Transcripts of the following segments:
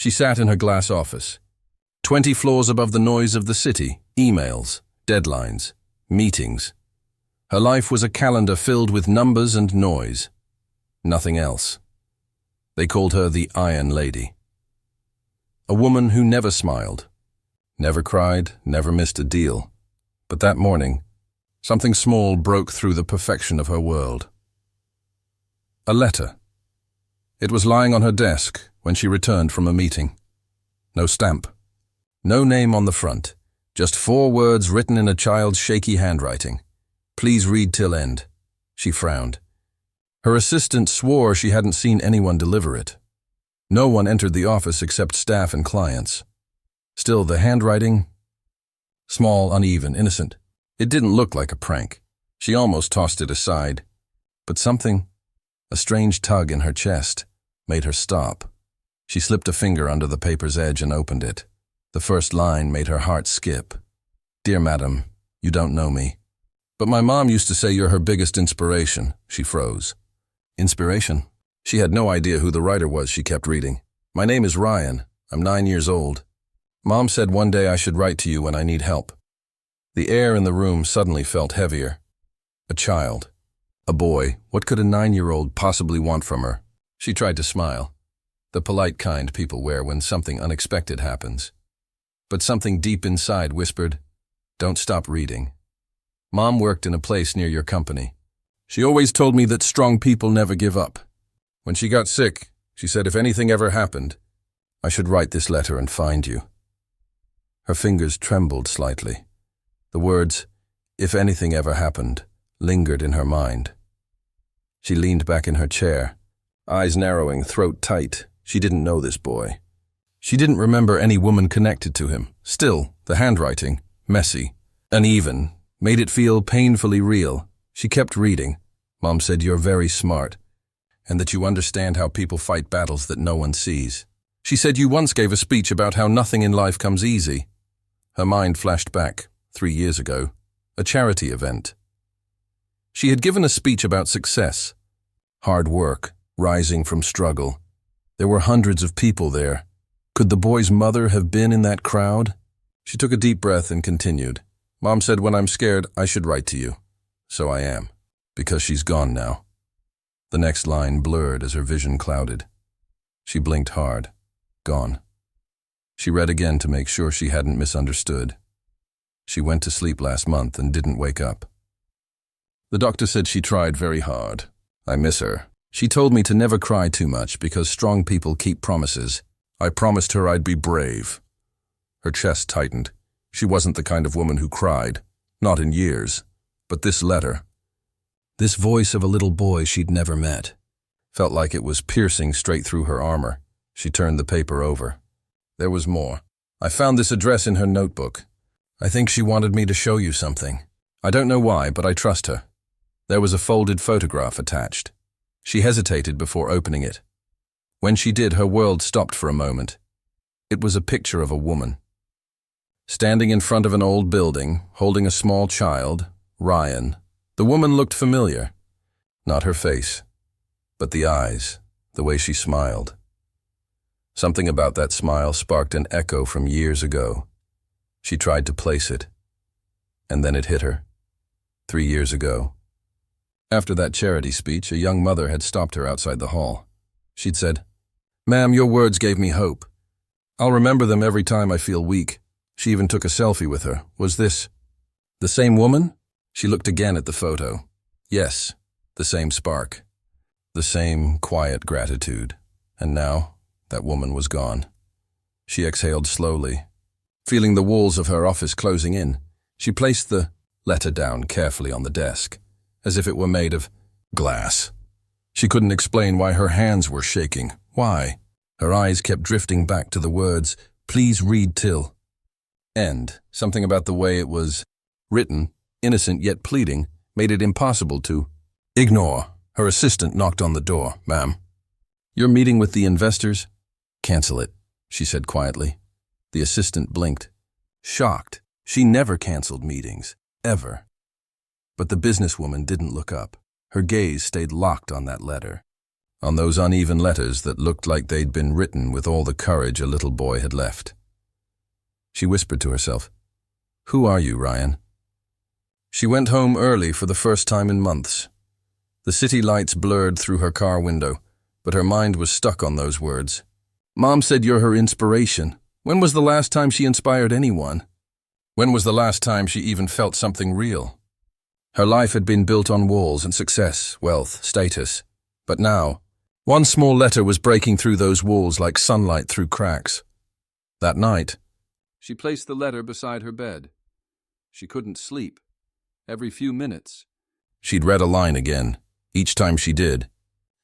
She sat in her glass office, 20 floors above the noise of the city, emails, deadlines, meetings. Her life was a calendar filled with numbers and noise. Nothing else. They called her the Iron Lady. A woman who never smiled, never cried, never missed a deal. But that morning, something small broke through the perfection of her world. A letter. It was lying on her desk when she returned from a meeting. No stamp. No name on the front. Just 4 words written in a child's shaky handwriting. Please read till end. She frowned. Her assistant swore she hadn't seen anyone deliver it. No one entered the office except staff and clients. Still, the handwriting? Small, uneven, innocent. It didn't look like a prank. She almost tossed it aside. But something, a strange tug in her chest, made her stop. She slipped a finger under the paper's edge and opened it. The first line made her heart skip. Dear Madam, you don't know me. But my mom used to say you're her biggest inspiration. She froze. Inspiration? She had no idea who the writer was. She kept reading. My name is Ryan. I'm 9 years old. Mom said one day I should write to you when I need help. The air in the room suddenly felt heavier. A child. A boy. What could a 9-year-old possibly want from her? She tried to smile. The polite kind people wear when something unexpected happens. But something deep inside whispered, don't stop reading. Mom worked in a place near your company. She always told me that strong people never give up. When she got sick, she said if anything ever happened, I should write this letter and find you. Her fingers trembled slightly. The words, if anything ever happened, lingered in her mind. She leaned back in her chair, eyes narrowing, throat tight. She didn't know this boy. She didn't remember any woman connected to him. Still, the handwriting, messy, uneven, made it feel painfully real. She kept reading. Mom said you're very smart, and that you understand how people fight battles that no one sees. She said you once gave a speech about how nothing in life comes easy. Her mind flashed back, 3 years ago, a charity event. She had given a speech about success, hard work, rising from struggle. There were hundreds of people there. Could the boy's mother have been in that crowd? She took a deep breath and continued. Mom said when I'm scared, I should write to you. So I am, because she's gone now. The next line blurred as her vision clouded. She blinked hard. Gone. She read again to make sure she hadn't misunderstood. She went to sleep last month and didn't wake up. The doctor said she tried very hard. I miss her. She told me to never cry too much because strong people keep promises. I promised her I'd be brave. Her chest tightened. She wasn't the kind of woman who cried. Not in years. But this letter, this voice of a little boy she'd never met, felt like it was piercing straight through her armor. She turned the paper over. There was more. I found this address in her notebook. I think she wanted me to show you something. I don't know why, but I trust her. There was a folded photograph attached. She hesitated before opening it. When she did, her world stopped for a moment. It was a picture of a woman. Standing in front of an old building, holding a small child, Ryan. The woman looked familiar. Not her face, but the eyes, the way she smiled. Something about that smile sparked an echo from years ago. She tried to place it. And then it hit her. 3 years ago. After that charity speech, a young mother had stopped her outside the hall. She'd said, Ma'am, your words gave me hope. I'll remember them every time I feel weak. She even took a selfie with her. Was this the same woman? She looked again at the photo. Yes, the same spark. The same quiet gratitude. And now, that woman was gone. She exhaled slowly. Feeling the walls of her office closing in, she placed the letter down carefully on the desk, as if it were made of glass. She couldn't explain why her hands were shaking. Why? Her eyes kept drifting back to the words, please read till end. Something about the way it was written, innocent yet pleading, made it impossible to ignore. Her assistant knocked on the door. Ma'am, you're meeting with the investors? Cancel it, she said quietly. The assistant blinked. Shocked. She never canceled meetings. Ever. But the businesswoman didn't look up. Her gaze stayed locked on that letter. on those uneven letters that looked like they'd been written with all the courage a little boy had left. She whispered to herself, "Who are you, Ryan?" She went home early for the first time in months. The city lights blurred through her car window, but her mind was stuck on those words. Mom said you're her inspiration. When was the last time she inspired anyone? When was the last time she even felt something real? Her life had been built on walls and success, wealth, status. But now, one small letter was breaking through those walls like sunlight through cracks. That night, she placed the letter beside her bed. She couldn't sleep. Every few minutes, she'd read a line again. Each time she did,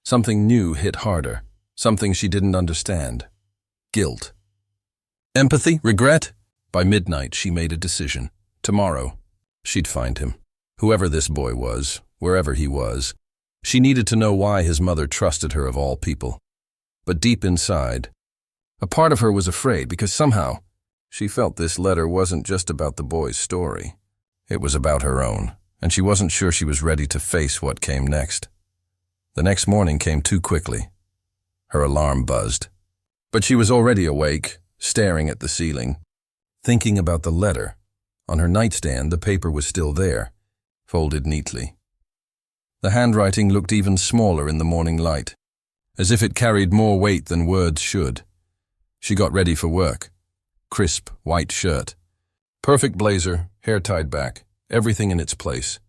something new hit harder, something she didn't understand. Guilt. Empathy? Regret? By midnight, she made a decision. Tomorrow, she'd find him. Whoever this boy was, wherever he was, she needed to know why his mother trusted her of all people. But deep inside, a part of her was afraid because somehow she felt this letter wasn't just about the boy's story. It was about her own, and she wasn't sure she was ready to face what came next. The next morning came too quickly. Her alarm buzzed. But she was already awake, staring at the ceiling, thinking about the letter. On her nightstand, the paper was still there, folded neatly. The handwriting looked even smaller in the morning light, as if it carried more weight than words should. She got ready for work. Crisp, white shirt. Perfect blazer, hair tied back, everything in its place,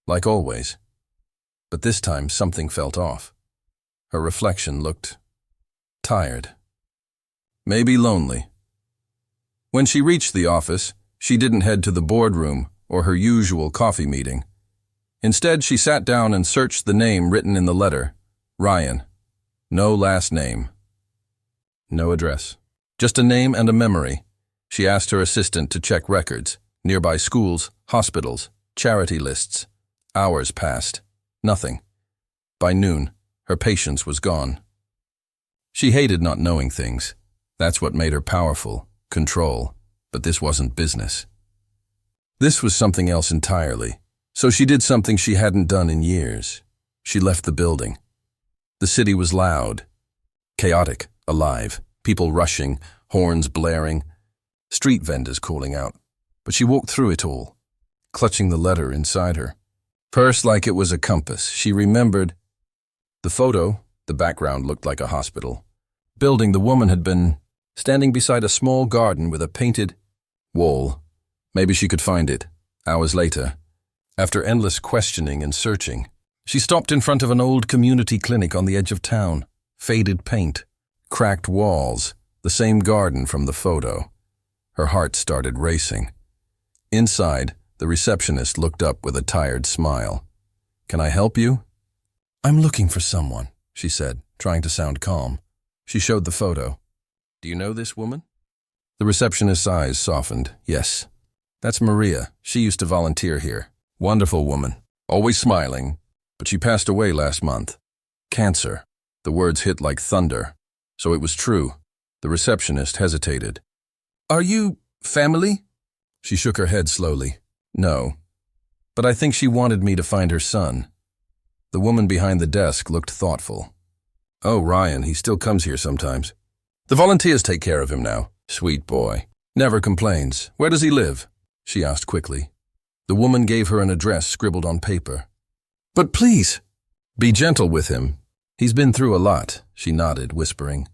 like always. But this time something felt off. Her reflection looked tired. Maybe lonely. When she reached the office, she didn't head to the boardroom or her usual coffee meeting. Instead, she sat down and searched the name written in the letter, Ryan. No last name. No address. Just a name and a memory. She asked her assistant to check records, nearby schools, hospitals, charity lists. Hours passed. Nothing. By noon, her patience was gone. She hated not knowing things. That's what made her powerful, control. But this wasn't business. This was something else entirely. So she did something she hadn't done in years. She left the building. The city was loud, chaotic, alive, people rushing, horns blaring, street vendors calling out. But she walked through it all, clutching the letter inside her. Pursed like it was a compass, she remembered the photo. The background looked like a hospital. Building, the woman had been standing beside a small garden with a painted wall. Maybe she could find it. Hours later, after endless questioning and searching, she stopped in front of an old community clinic on the edge of town. Faded paint, cracked walls, the same garden from the photo. Her heart started racing. Inside, the receptionist looked up with a tired smile. "Can I help you?" "I'm looking for someone," she said, trying to sound calm. She showed the photo. "Do you know this woman?" The receptionist's eyes softened. "Yes. That's Maria. She used to volunteer here. Wonderful woman, always smiling, but she passed away last month. Cancer." The words hit like thunder. So it was true. The receptionist hesitated. "Are you family?" She shook her head slowly. "No. But I think she wanted me to find her son." The woman behind the desk looked thoughtful. "Oh, Ryan, he still comes here sometimes. The volunteers take care of him now. Sweet boy. Never complains. Where does he live?" she asked quickly. The woman gave her an address scribbled on paper. "But please, be gentle with him. He's been through a lot," she nodded, whispering.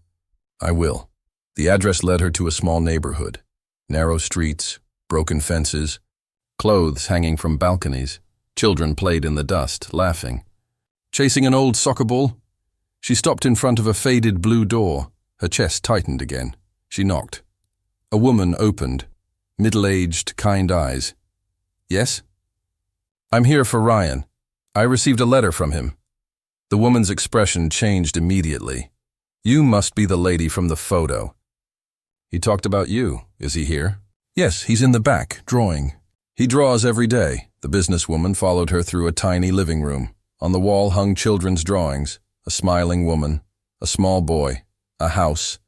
"I will." The address led her to a small neighborhood. Narrow streets, broken fences, clothes hanging from balconies. Children played in the dust, laughing. Chasing an old soccer ball, she stopped in front of a faded blue door. Her chest tightened again. She knocked. A woman opened, middle-aged, kind eyes. "Yes?" "I'm here for Ryan. I received a letter from him." The woman's expression changed immediately. "You must be the lady from the photo." "He talked about you. Is he here?" "Yes, he's in the back, drawing." "He draws every day." The businesswoman followed her through a tiny living room. On the wall hung children's drawings, a smiling woman, a small boy, a house,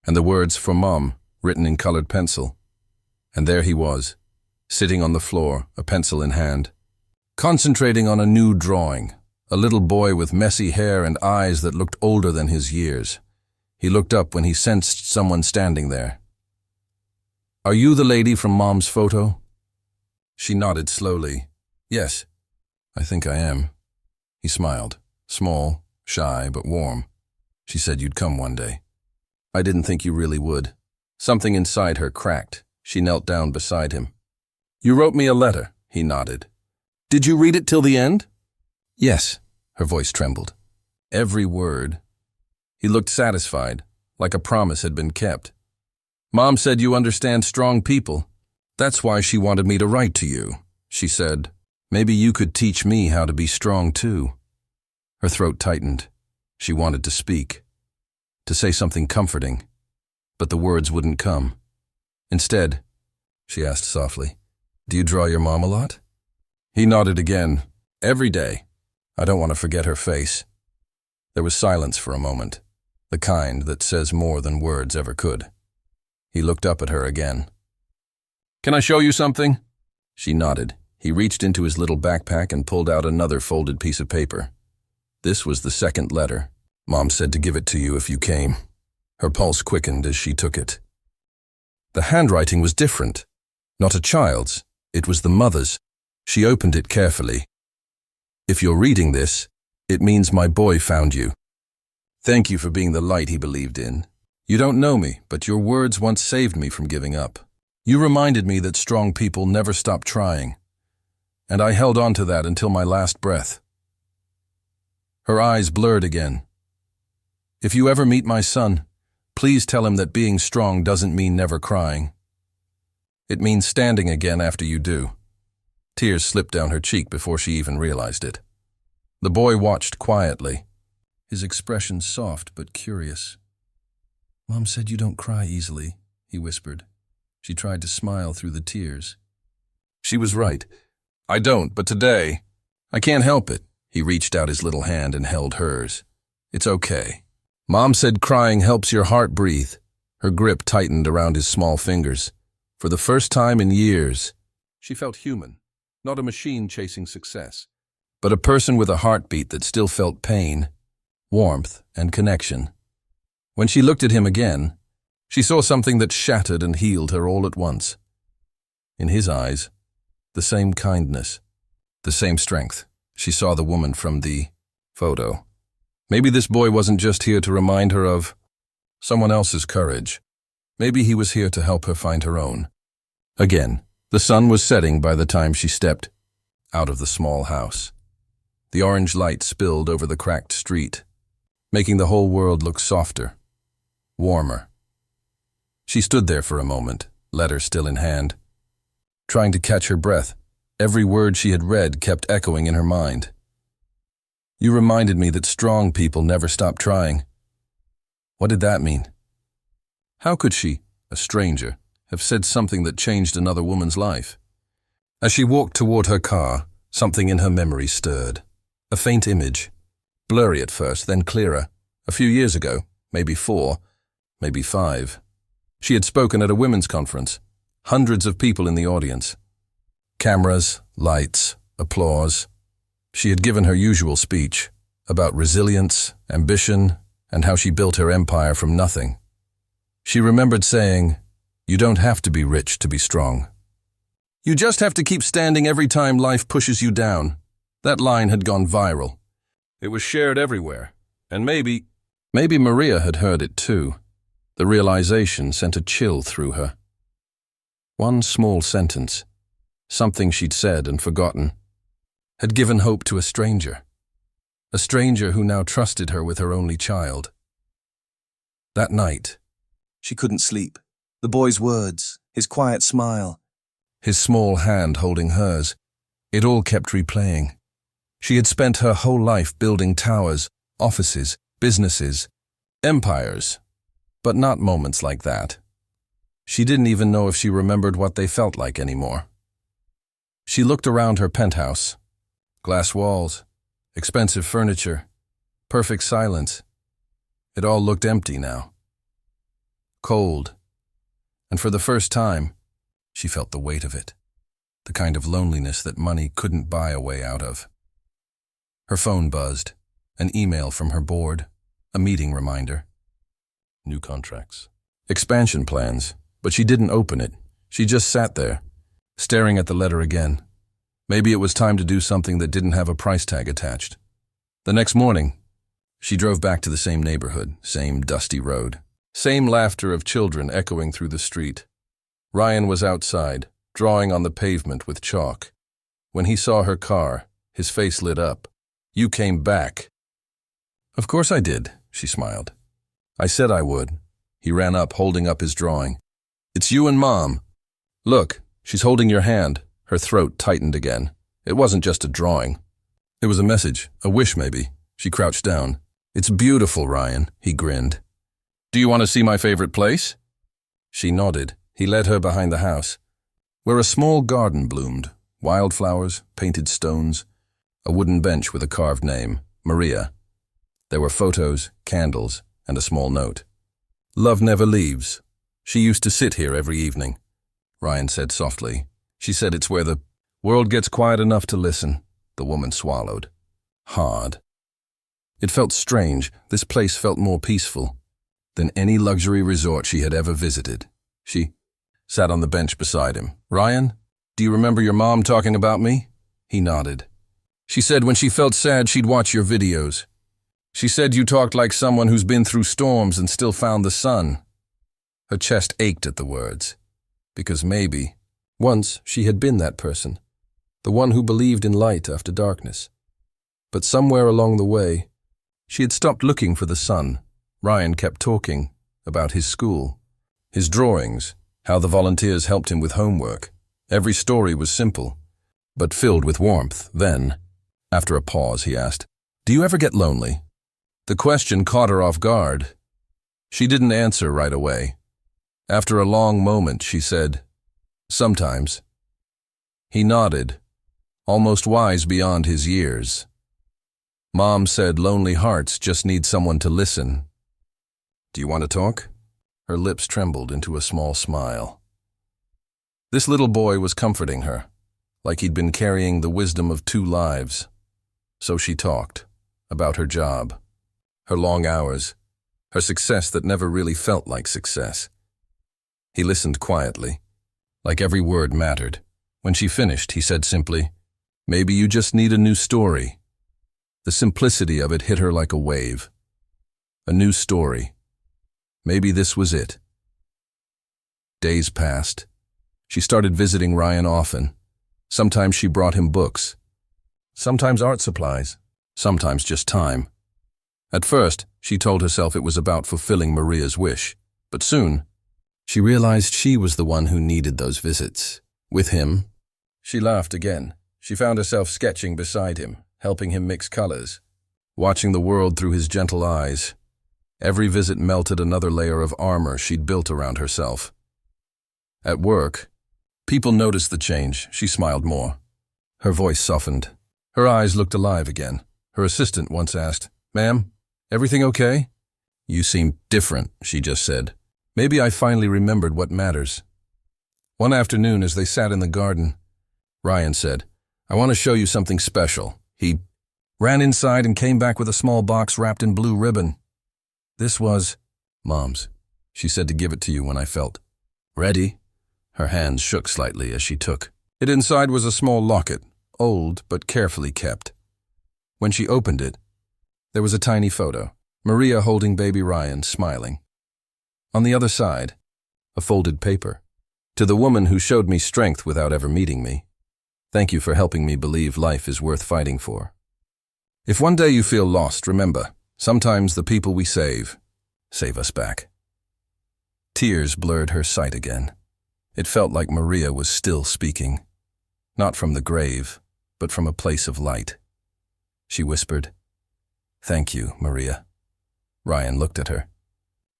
and the words "for Mom" written in colored pencil. And there he was, sitting on the floor, a pencil in hand, concentrating on a new drawing, a little boy with messy hair and eyes that looked older than his years. He looked up when he sensed someone standing there. "Are you the lady from Mom's photo?" She nodded slowly. "Yes, I think I am." He smiled, small, shy, but warm. "She said you'd come one day. I didn't think you really would." Something inside her cracked. She knelt down beside him. "You wrote me a letter," he nodded. "Did you read it till the end?" "Yes," her voice trembled. "Every word." He looked satisfied, like a promise had been kept. "Mom said you understand strong people. That's why she wanted me to write to you," she said. "Maybe you could teach me how to be strong too." Her throat tightened. She wanted to speak, to say something comforting, but the words wouldn't come. Instead, she asked softly, "Do you draw your mom a lot?" He nodded again. "Every day. I don't want to forget her face." There was silence for a moment, the kind that says more than words ever could. He looked up at her again. "Can I show you something?" She nodded. He reached into his little backpack and pulled out another folded piece of paper. This was the second letter. "Mom said to give it to you if you came." Her pulse quickened as she took it. The handwriting was different. Not a child's. It was the mother's. She opened it carefully. "If you're reading this, it means my boy found you. Thank you for being the light he believed in. You don't know me, but your words once saved me from giving up. You reminded me that strong people never stop trying, and I held on to that until my last breath." Her eyes blurred again. "If you ever meet my son, please tell him that being strong doesn't mean never crying. It means standing again after you do." Tears slipped down her cheek before she even realized it. The boy watched quietly, his expression soft but curious. "Mom said you don't cry easily," he whispered. She tried to smile through the tears. She was right. "I don't, but today, I can't help it." He reached out his little hand and held hers. "It's okay. Mom said crying helps your heart breathe." Her grip tightened around his small fingers. For the first time in years, she felt human, not a machine chasing success, but a person with a heartbeat that still felt pain, warmth, and connection. When she looked at him again, she saw something that shattered and healed her all at once. In his eyes, the same kindness, the same strength. She saw the woman from the photo. Maybe this boy wasn't just here to remind her of someone else's courage. Maybe he was here to help her find her own. Again, the sun was setting by the time she stepped out of the small house. The orange light spilled over the cracked street, making the whole world look softer, warmer. She stood there for a moment, letter still in hand, trying to catch her breath. Every word she had read kept echoing in her mind. "You reminded me that strong people never stop trying." What did that mean? How could she, a stranger, have said something that changed another woman's life? As she walked toward her car, something in her memory stirred. A faint image, blurry at first, then clearer. A few years ago, maybe 4, maybe 5. She had spoken at a women's conference. Hundreds of people in the audience. Cameras, lights, applause. She had given her usual speech about resilience, ambition, and how she built her empire from nothing. She remembered saying, "You don't have to be rich to be strong. You just have to keep standing every time life pushes you down." That line had gone viral. It was shared everywhere, and maybe Maria had heard it too. The realization sent a chill through her. One small sentence, something she'd said and forgotten, had given hope to a stranger who now trusted her with her only child. That night, She couldn't sleep. The boy's words, his quiet smile. his small hand holding hers, it all kept replaying. She had spent her whole life building towers, offices, businesses, empires, but not moments like that. She didn't even know if she remembered what they felt like anymore. She looked around her penthouse. Glass walls, expensive furniture, perfect silence. It all looked empty now. Cold. And for the first time, she felt the weight of it. The kind of loneliness that money couldn't buy a way out of. Her phone buzzed. An email from her board. A meeting reminder. New contracts. Expansion plans, but she didn't open it. She just sat there, staring at the letter again. Maybe it was time to do something that didn't have a price tag attached. The next morning, she drove back to the same neighborhood, same dusty road, same laughter of children echoing through the street. Ryan was outside, drawing on the pavement with chalk. When he saw her car, his face lit up. "You came back." "Of course I did," she smiled. "I said I would." He ran up, holding up his drawing. "It's you and Mom. Look, she's holding your hand." Her throat tightened again. It wasn't just a drawing. It was a message, a wish maybe. She crouched down. "It's beautiful, Ryan," he grinned. "Do you want to see my favorite place?" She nodded. He led her behind the house, where a small garden bloomed, wildflowers, painted stones, a wooden bench with a carved name, Maria. There were photos, candles, and a small note. "Love never leaves. She used to sit here every evening," Ryan said softly. "She said it's where the world gets quiet enough to listen." The woman swallowed. Hard. It felt strange. This place felt more peaceful than any luxury resort she had ever visited. She sat on the bench beside him. "Ryan, do you remember your mom talking about me?" He nodded. "She said when she felt sad she'd watch your videos. She said you talked like someone who's been through storms and still found the sun." Her chest ached at the words, because maybe, once, she had been that person, the one who believed in light after darkness. But somewhere along the way, she had stopped looking for the sun. Ryan kept talking about his school, his drawings, how the volunteers helped him with homework. Every story was simple, but filled with warmth. Then, after a pause, he asked, "Do you ever get lonely?" The question caught her off guard. She didn't answer right away. After a long moment, she said, "Sometimes." He nodded, almost wise beyond his years. Mom said lonely hearts just need someone to listen. "Do you want to talk?" Her lips trembled into a small smile. This little boy was comforting her, like he'd been carrying the wisdom of 2 lives. So she talked about her job, her long hours, her success that never really felt like success. He listened quietly, like every word mattered. When she finished, he said simply, "Maybe you just need a new story." The simplicity of it hit her like a wave. A new story. Maybe this was it. Days passed. She started visiting Ryan often. Sometimes she brought him books, sometimes art supplies, sometimes just time. At first, she told herself it was about fulfilling Maria's wish, but soon, she realized she was the one who needed those visits. With him, she laughed again. She found herself sketching beside him, helping him mix colors, watching the world through his gentle eyes. Every visit melted another layer of armor she'd built around herself. At work, people noticed the change. She smiled more. Her voice softened. Her eyes looked alive again. Her assistant once asked, "Ma'am, everything okay?" "You seem different," she just said. Maybe I finally remembered what matters. One afternoon, as they sat in the garden, Ryan said, "I want to show you something special." He ran inside and came back with a small box wrapped in blue ribbon. "This was Mom's. She said to give it to you when I felt ready." Her hands shook slightly as she took it. Inside was a small locket, old but carefully kept. When she opened it, there was a tiny photo, Maria holding baby Ryan, smiling. On the other side, a folded paper. "To the woman who showed me strength without ever meeting me. Thank you for helping me believe life is worth fighting for. If one day you feel lost, remember, sometimes the people we save us back." Tears blurred her sight again. It felt like Maria was still speaking, not from the grave, but from a place of light. She whispered, "Thank you, Maria." Ryan looked at her.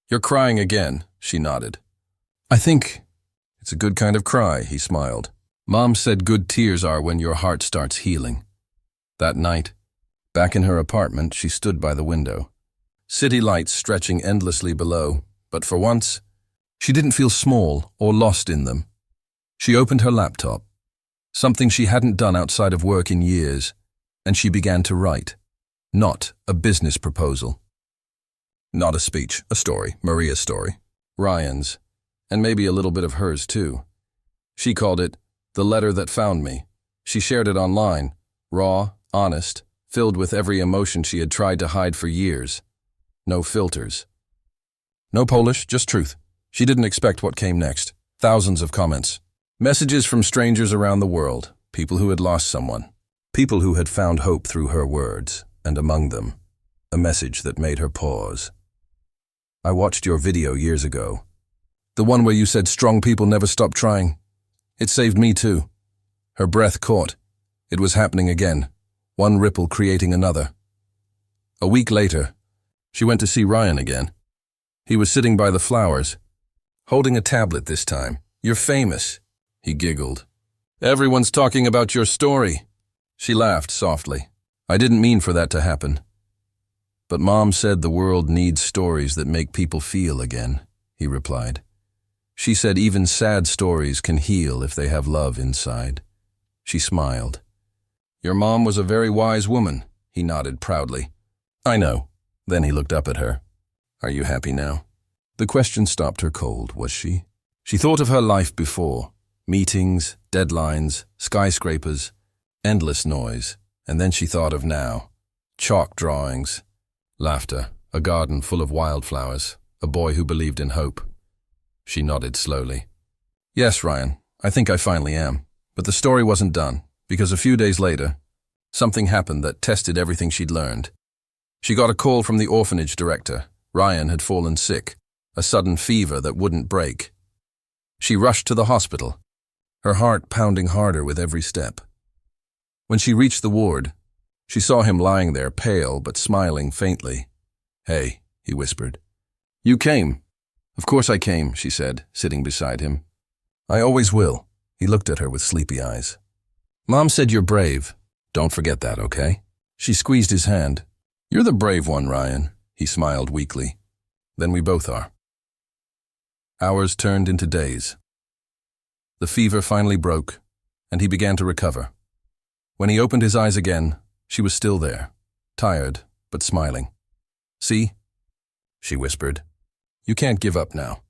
"You're crying again," she nodded. "I think it's a good kind of cry," he smiled. "Mom said good tears are when your heart starts healing." That night, back in her apartment, she stood by the window. City lights stretching endlessly below, but for once, she didn't feel small or lost in them. She opened her laptop, something she hadn't done outside of work in years, and she began to write. Not a business proposal. Not a speech, a story, Maria's story. Ryan's, and maybe a little bit of hers too. She called it the letter that found me. She shared it online, raw, honest, filled with every emotion she had tried to hide for years. No filters. No Polish, just truth. She didn't expect what came next. Thousands of comments. Messages from strangers around the world, people who had lost someone. People who had found hope through her words, and among them, a message that made her pause. I watched your video years ago. The one where you said strong people never stop trying. It saved me too. Her breath caught. It was happening again, one ripple creating another. A week later, she went to see Ryan again. He was sitting by the flowers, holding a tablet this time. You're famous, he giggled. Everyone's talking about your story. She laughed softly. I didn't mean for that to happen. But Mom said the world needs stories that make people feel again, he replied. She said even sad stories can heal if they have love inside. She smiled. Your mom was a very wise woman, he nodded proudly. I know. Then he looked up at her. Are you happy now? The question stopped her cold, was she? She thought of her life before. Meetings, deadlines, skyscrapers, endless noise. And then she thought of now. Chalk drawings, laughter, a garden full of wildflowers, a boy who believed in hope. She nodded slowly. Yes, Ryan, I think I finally am. But the story wasn't done, because a few days later, something happened that tested everything she'd learned. She got a call from the orphanage director. Ryan had fallen sick, a sudden fever that wouldn't break. She rushed to the hospital, her heart pounding harder with every step. When she reached the ward, she saw him lying there, pale but smiling faintly. Hey, he whispered. You came. Of course I came, she said, sitting beside him. I always will. He looked at her with sleepy eyes. Mom said you're brave. Don't forget that, okay? She squeezed his hand. You're the brave one, Ryan. He smiled weakly. Then we both are. Hours turned into days. The fever finally broke, and he began to recover. When he opened his eyes again, she was still there, tired but smiling. See? She whispered. You can't give up now.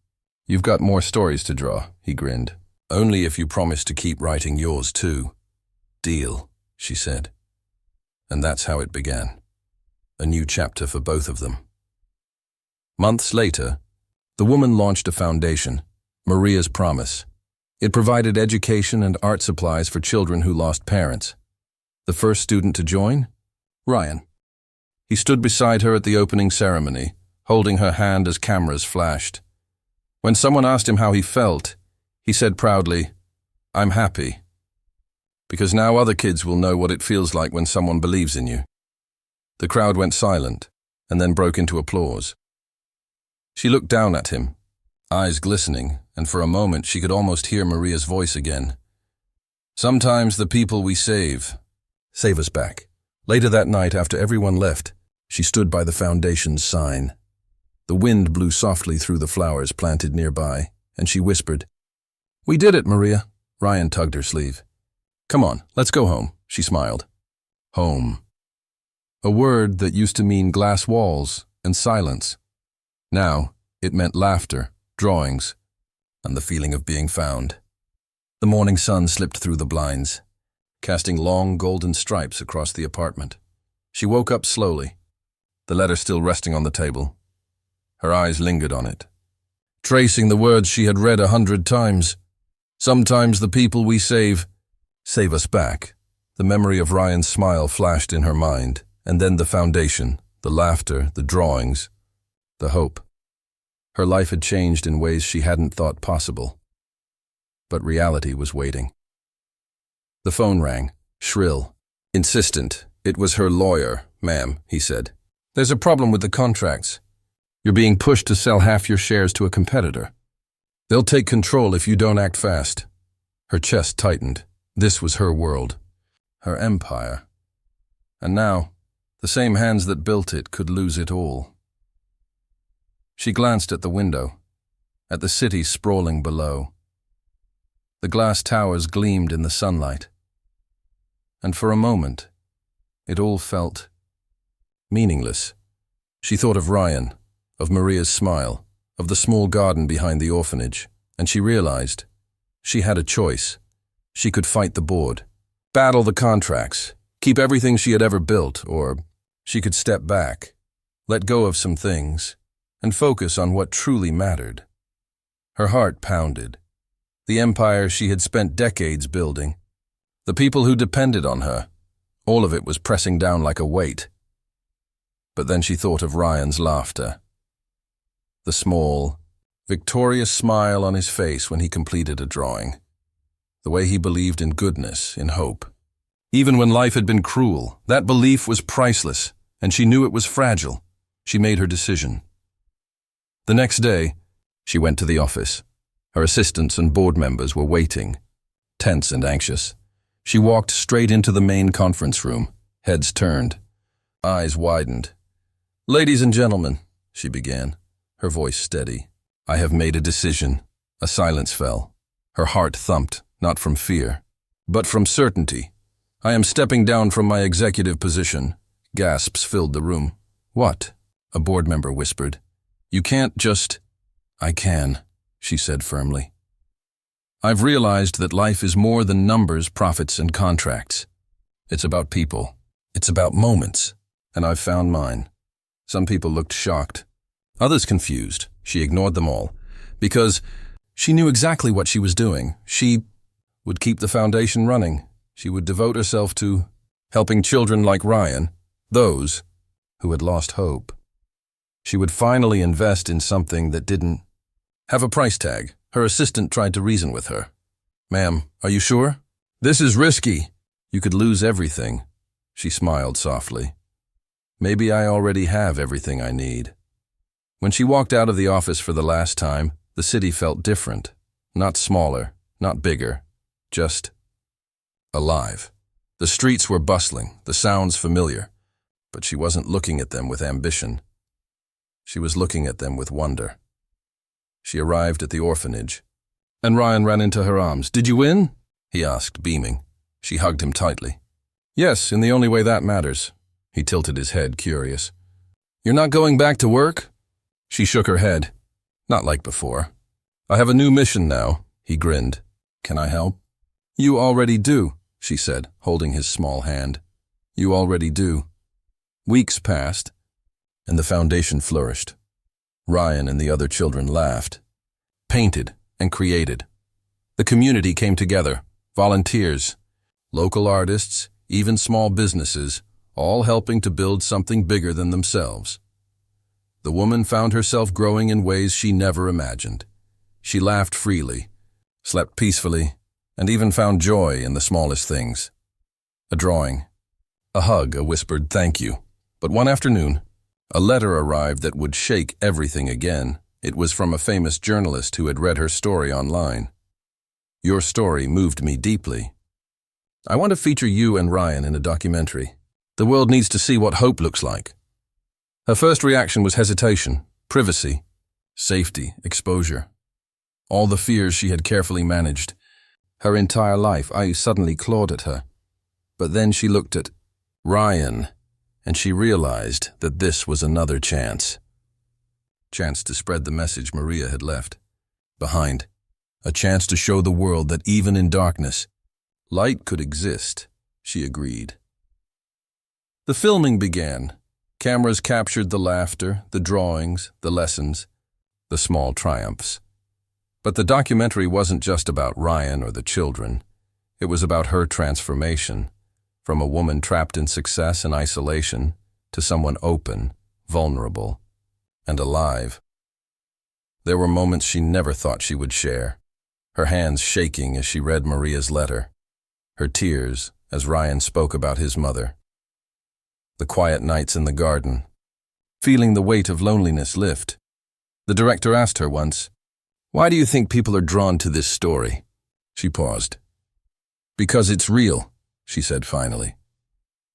You've got more stories to draw, he grinned. Only if you promise to keep writing yours too. Deal, she said. And that's how it began. A new chapter for both of them. Months later, the woman launched a foundation, Maria's Promise. It provided education and art supplies for children who lost parents. The first student to join? Ryan. He stood beside her at the opening ceremony, holding her hand as cameras flashed. When someone asked him how he felt, he said proudly, I'm happy. Because now other kids will know what it feels like when someone believes in you. The crowd went silent, and then broke into applause. She looked down at him, eyes glistening, and for a moment she could almost hear Maria's voice again. Sometimes the people we save us back. Later that night, after everyone left, she stood by the foundation's sign. The wind blew softly through the flowers planted nearby, and she whispered, We did it, Maria. Ryan tugged her sleeve. Come on, let's go home, she smiled. Home. A word that used to mean glass walls and silence. Now, it meant laughter, drawings, and the feeling of being found. The morning sun slipped through the blinds, casting long golden stripes across the apartment. She woke up slowly, the letter still resting on the table. Her eyes lingered on it, tracing the words she had read 100 times. Sometimes the people we save us back. The memory of Ryan's smile flashed in her mind, and then the foundation, the laughter, the drawings, the hope. Her life had changed in ways she hadn't thought possible. But reality was waiting. The phone rang, shrill, insistent. It was her lawyer. Ma'am, he said. There's a problem with the contracts. You're being pushed to sell half your shares to a competitor. They'll take control if you don't act fast. Her chest tightened. This was her world, her empire. And now, the same hands that built it could lose it all. She glanced at the window, at the city sprawling below. The glass towers gleamed in the sunlight. And for a moment, it all felt meaningless. She thought of Ryan, of Maria's smile, of the small garden behind the orphanage, and she realized she had a choice. She could fight the board, battle the contracts, keep everything she had ever built, or she could step back, let go of some things, and focus on what truly mattered. Her heart pounded. The empire she had spent decades building, the people who depended on her, all of it was pressing down like a weight. But then she thought of Ryan's laughter. The small, victorious smile on his face when he completed a drawing. The way he believed in goodness, in hope. Even when life had been cruel, that belief was priceless, and she knew it was fragile. She made her decision. The next day, she went to the office. Her assistants and board members were waiting, tense and anxious. She walked straight into the main conference room, heads turned, eyes widened. "Ladies and gentlemen," she began, her voice steady, "I have made a decision." A silence fell. Her heart thumped, not from fear, but from certainty. "I am stepping down from my executive position." Gasps filled the room. "What?" a board member whispered. "You can't just—" "I can," she said firmly. "I've realized that life is more than numbers, profits, and contracts. It's about people. It's about moments, and I've found mine." Some people looked shocked, others confused. She ignored them all, because she knew exactly what she was doing. She would keep the foundation running. She would devote herself to helping children like Ryan, those who had lost hope. She would finally invest in something that didn't have a price tag. Her assistant tried to reason with her. "Ma'am, are you sure? This is risky. You could lose everything." She smiled softly. "Maybe I already have everything I need." When she walked out of the office for the last time, the city felt different. Not smaller, not bigger, just alive. The streets were bustling, the sounds familiar, but she wasn't looking at them with ambition. She was looking at them with wonder. She arrived at the orphanage, and Ryan ran into her arms. "Did you win?" he asked, beaming. She hugged him tightly. "Yes, in the only way that matters." He tilted his head, curious. "You're not going back to work?" She shook her head. "Not like before. I have a new mission now." He grinned. "Can I help?" "You already do," she said, holding his small hand. "You already do." Weeks passed, and the foundation flourished. Ryan and the other children laughed, painted, and created. The community came together, volunteers, local artists, even small businesses, all helping to build something bigger than themselves. The woman found herself growing in ways she never imagined. She laughed freely, slept peacefully, and even found joy in the smallest things. A drawing, a hug, a whispered thank you. But one afternoon, a letter arrived that would shake everything again. It was from a famous journalist who had read her story online. "Your story moved me deeply. I want to feature you and Ryan in a documentary. The world needs to see what hope looks like." Her first reaction was hesitation, privacy, safety, exposure. All the fears she had carefully managed. Her entire life, I suddenly clawed at her. But then she looked at Ryan, and she realized that this was another chance. Chance to spread the message Maria had left behind. A chance to show the world that even in darkness, light could exist, she agreed. The filming began. Cameras captured the laughter, the drawings, the lessons, the small triumphs. But the documentary wasn't just about Ryan or the children. It was about her transformation, from a woman trapped in success and isolation to someone open, vulnerable, and alive. There were moments she never thought she would share, her hands shaking as she read Maria's letter, her tears as Ryan spoke about his mother. The quiet nights in the garden, feeling the weight of loneliness lift. The director asked her once, "Why do you think people are drawn to this story?" She paused. "Because it's real," she said finally.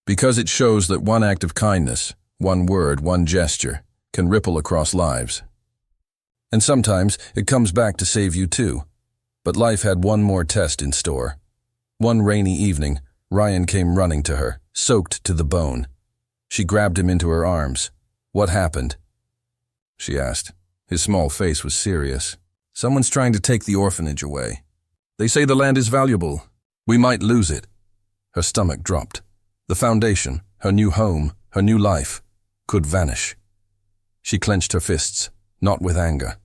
"Because it shows that one act of kindness, one word, one gesture, can ripple across lives. And sometimes it comes back to save you too." But life had one more test in store. One rainy evening, Ryan came running to her, soaked to the bone. She grabbed him into her arms. "What happened?" she asked. His small face was serious. "Someone's trying to take the orphanage away. They say the land is valuable. We might lose it." Her stomach dropped. The foundation, her new home, her new life, could vanish. She clenched her fists, not with anger.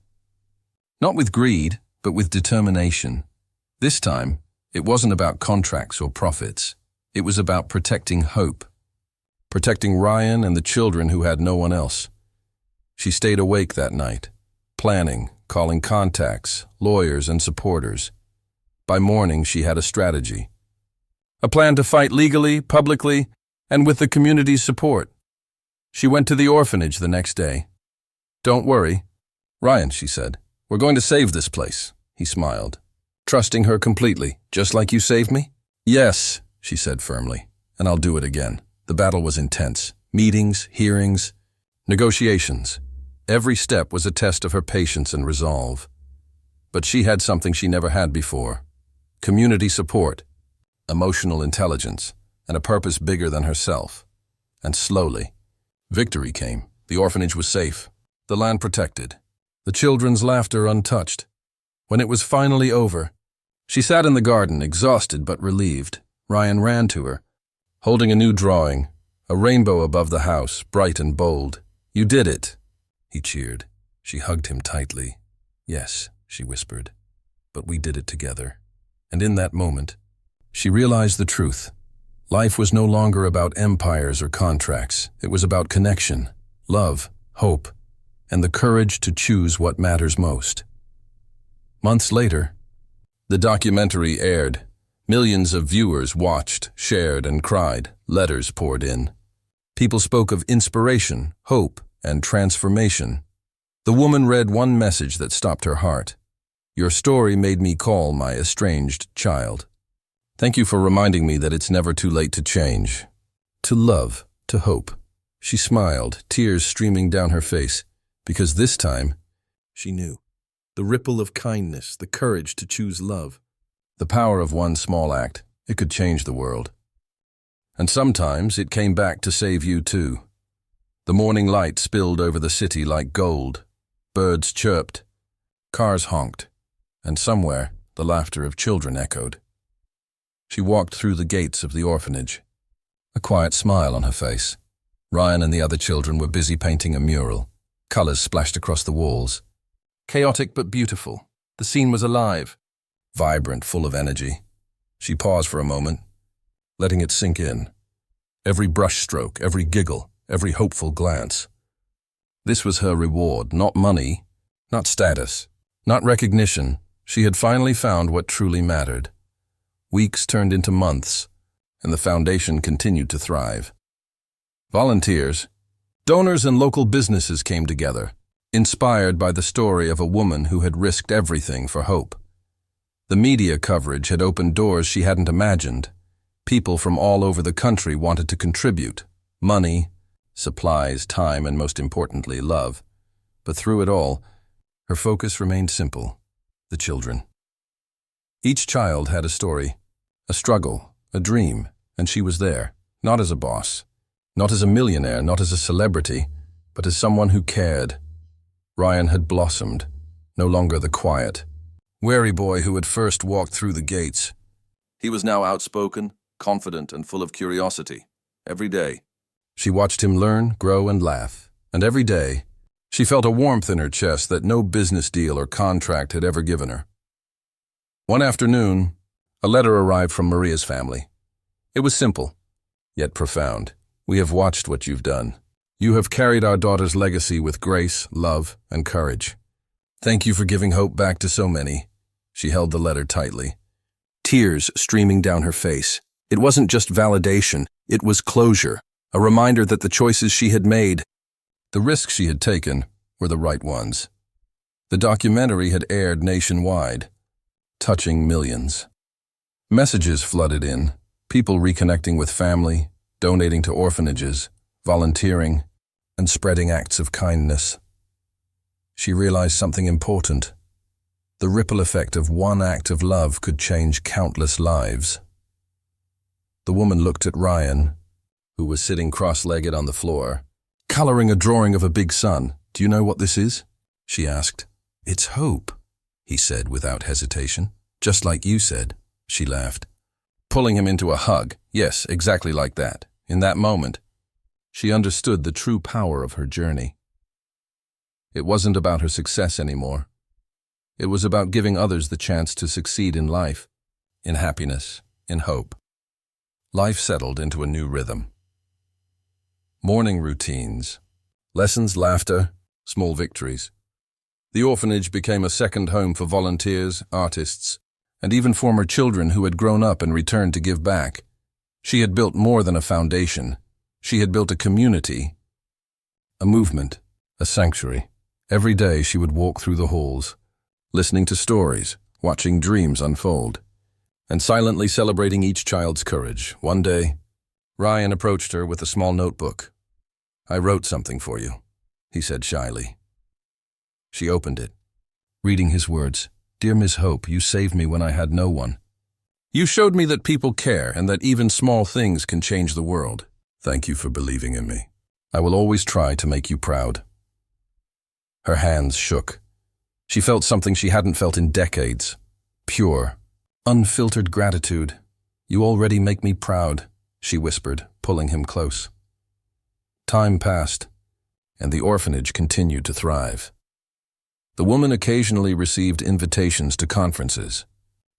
Not with greed, but with determination. This time, it wasn't about contracts or profits. It was about protecting hope. Protecting Ryan and the children who had no one else. She stayed awake that night, planning, calling contacts, lawyers, and supporters. By morning, she had a strategy. A plan to fight legally, publicly, and with the community's support. She went to the orphanage the next day. "Don't worry, Ryan," she said. "We're going to save this place." He smiled, trusting her completely, "Just like you saved me?" "Yes," she said firmly, "and I'll do it again." The battle was intense. Meetings, hearings, negotiations. Every step was a test of her patience and resolve. But she had something she never had before. Community support, emotional intelligence, and a purpose bigger than herself. And slowly, victory came. The orphanage was safe, the land protected, the children's laughter untouched. When it was finally over, she sat in the garden, exhausted but relieved. Ryan ran to her, holding a new drawing, a rainbow above the house, bright and bold. "You did it," he cheered. She hugged him tightly. "Yes," she whispered, "but we did it together." And in that moment, she realized the truth. Life was no longer about empires or contracts. It was about connection, love, hope, and the courage to choose what matters most. Months later, the documentary aired. Millions of viewers watched, shared, and cried. Letters poured in. People spoke of inspiration, hope, and transformation. The woman read one message that stopped her heart. "Your story made me call my estranged child. Thank you for reminding me that it's never too late to change, to love, to hope." She smiled, tears streaming down her face, because this time, she knew. The ripple of kindness, the courage to choose love. The power of one small act, it could change the world. And sometimes it came back to save you too. The morning light spilled over the city like gold. Birds chirped, cars honked, and somewhere the laughter of children echoed. She walked through the gates of the orphanage, a quiet smile on her face. Ryan and the other children were busy painting a mural. Colors splashed across the walls. Chaotic but beautiful. The scene was alive, vibrant, full of energy. She paused for a moment, letting it sink in. Every brushstroke, every giggle, every hopeful glance. This was her reward, not money, not status, not recognition. She had finally found what truly mattered. Weeks turned into months, and the foundation continued to thrive. Volunteers, donors, and local businesses came together, inspired by the story of a woman who had risked everything for hope. The media coverage had opened doors she hadn't imagined. People from all over the country wanted to contribute. Money, supplies, time, and most importantly, love. But through it all, her focus remained simple: the children. Each child had a story, a struggle, a dream, and she was there, not as a boss, not as a millionaire, not as a celebrity, but as someone who cared. Ryan had blossomed, no longer the quiet, wary boy who had first walked through the gates. He was now outspoken, confident, and full of curiosity. Every day, she watched him learn, grow, and laugh. And every day, she felt a warmth in her chest that no business deal or contract had ever given her. One afternoon, a letter arrived from Maria's family. It was simple, yet profound. "We have watched what you've done. You have carried our daughter's legacy with grace, love, and courage. Thank you for giving hope back to so many." She held the letter tightly, tears streaming down her face. It wasn't just validation, it was closure, a reminder that the choices she had made, the risks she had taken, were the right ones. The documentary had aired nationwide, touching millions. Messages flooded in, people reconnecting with family, donating to orphanages, volunteering, and spreading acts of kindness. She realized something important. The ripple effect of one act of love could change countless lives. The woman looked at Ryan, who was sitting cross-legged on the floor, coloring a drawing of a big sun. "Do you know what this is?" she asked. "It's hope," he said without hesitation. "Just like you said," she laughed, pulling him into a hug. Yes, exactly like that. In that moment, she understood the true power of her journey. It wasn't about her success anymore. It was about giving others the chance to succeed in life, in happiness, in hope. Life settled into a new rhythm. Morning routines, lessons, laughter, small victories. The orphanage became a second home for volunteers, artists, and even former children who had grown up and returned to give back. She had built more than a foundation. She had built a community, a movement, a sanctuary. Every day she would walk through the halls, listening to stories, watching dreams unfold, and silently celebrating each child's courage. One day, Ryan approached her with a small notebook. "I wrote something for you," he said shyly. She opened it, reading his words. "Dear Miss Hope, you saved me when I had no one. You showed me that people care and that even small things can change the world. Thank you for believing in me. I will always try to make you proud." Her hands shook. She felt something she hadn't felt in decades. Pure, unfiltered gratitude. "You already make me proud," she whispered, pulling him close. Time passed, and the orphanage continued to thrive. The woman occasionally received invitations to conferences,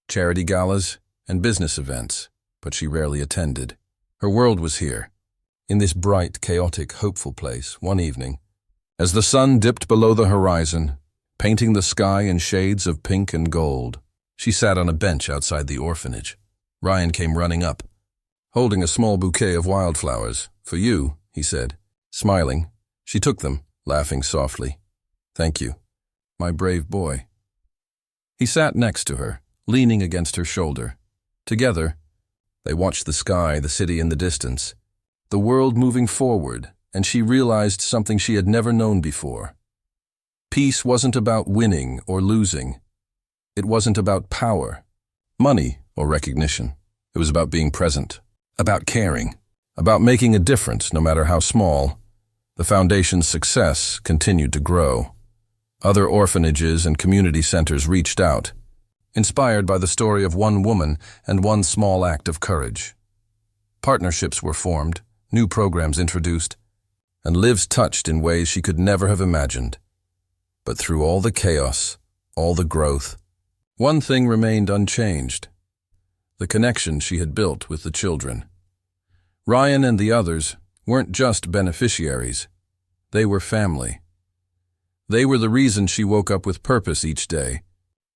charity galas, and business events, but she rarely attended. Her world was here, in this bright, chaotic, hopeful place. One evening, as the sun dipped below the horizon, painting the sky in shades of pink and gold, she sat on a bench outside the orphanage. Ryan came running up, holding a small bouquet of wildflowers. "For you," he said, smiling. She took them, laughing softly. "Thank you, my brave boy." He sat next to her, leaning against her shoulder. Together, they watched the sky, the city in the distance, the world moving forward, and she realized something she had never known before. Peace wasn't about winning or losing. It wasn't about power, money, or recognition. It was about being present, about caring, about making a difference no matter how small. The foundation's success continued to grow. Other orphanages and community centers reached out, inspired by the story of one woman and one small act of courage. Partnerships were formed, new programs introduced, and lives touched in ways she could never have imagined. But through all the chaos, all the growth, one thing remained unchanged: the connection she had built with the children. Ryan and the others weren't just beneficiaries. They were family. They were the reason she woke up with purpose each day,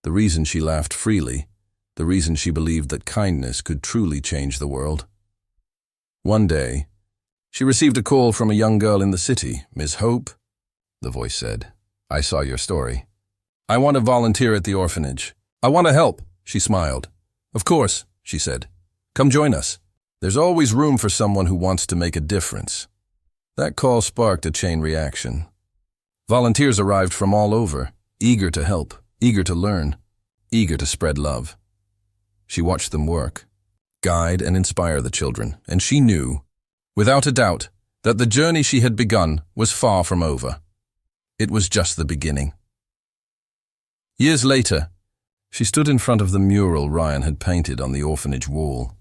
the reason she laughed freely, the reason she believed that kindness could truly change the world. One day, she received a call from a young girl in the city. "Miss Hope," the voice said, "I saw your story. I want to volunteer at the orphanage. I want to help." She smiled. "Of course," she said. "Come join us. There's always room for someone who wants to make a difference." That call sparked a chain reaction. Volunteers arrived from all over, eager to help, eager to learn, eager to spread love. She watched them work, guide and inspire the children, and she knew, without a doubt, that the journey she had begun was far from over. It was just the beginning. Years later, she stood in front of the mural Ryan had painted on the orphanage wall.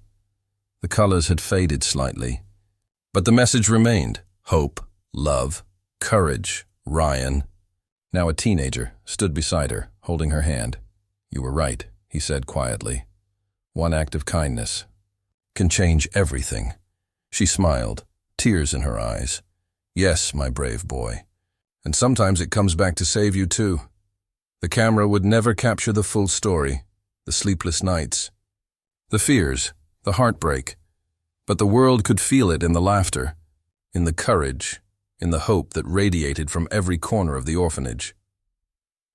The colors had faded slightly, but the message remained: hope, love, courage. Ryan, now a teenager, stood beside her, holding her hand. "You were right," he said quietly. "One act of kindness can change everything." She smiled, tears in her eyes. "Yes, my brave boy. And sometimes it comes back to save you too." The camera would never capture the full story, the sleepless nights, the fears, the heartbreak, but the world could feel it in the laughter, in the courage, in the hope that radiated from every corner of the orphanage.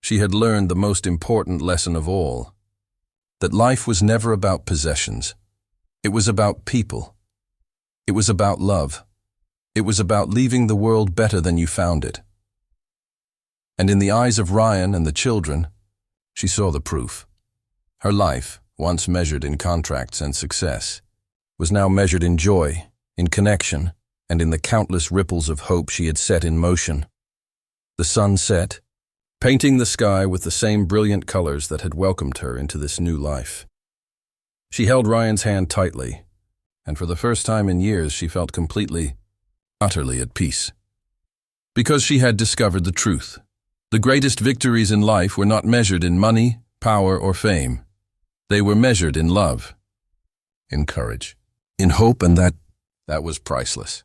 She had learned the most important lesson of all, that life was never about possessions. It was about people. It was about love. It was about leaving the world better than you found it. And in the eyes of Ryan and the children, she saw the proof. Her life, once measured in contracts and success, was now measured in joy, in connection, and in the countless ripples of hope she had set in motion. The sun set, painting the sky with the same brilliant colors that had welcomed her into this new life. She held Ryan's hand tightly, and for the first time in years she felt completely, utterly at peace. Because she had discovered the truth. The greatest victories in life were not measured in money, power, or fame. They were measured in love, in courage, in hope, and that was priceless.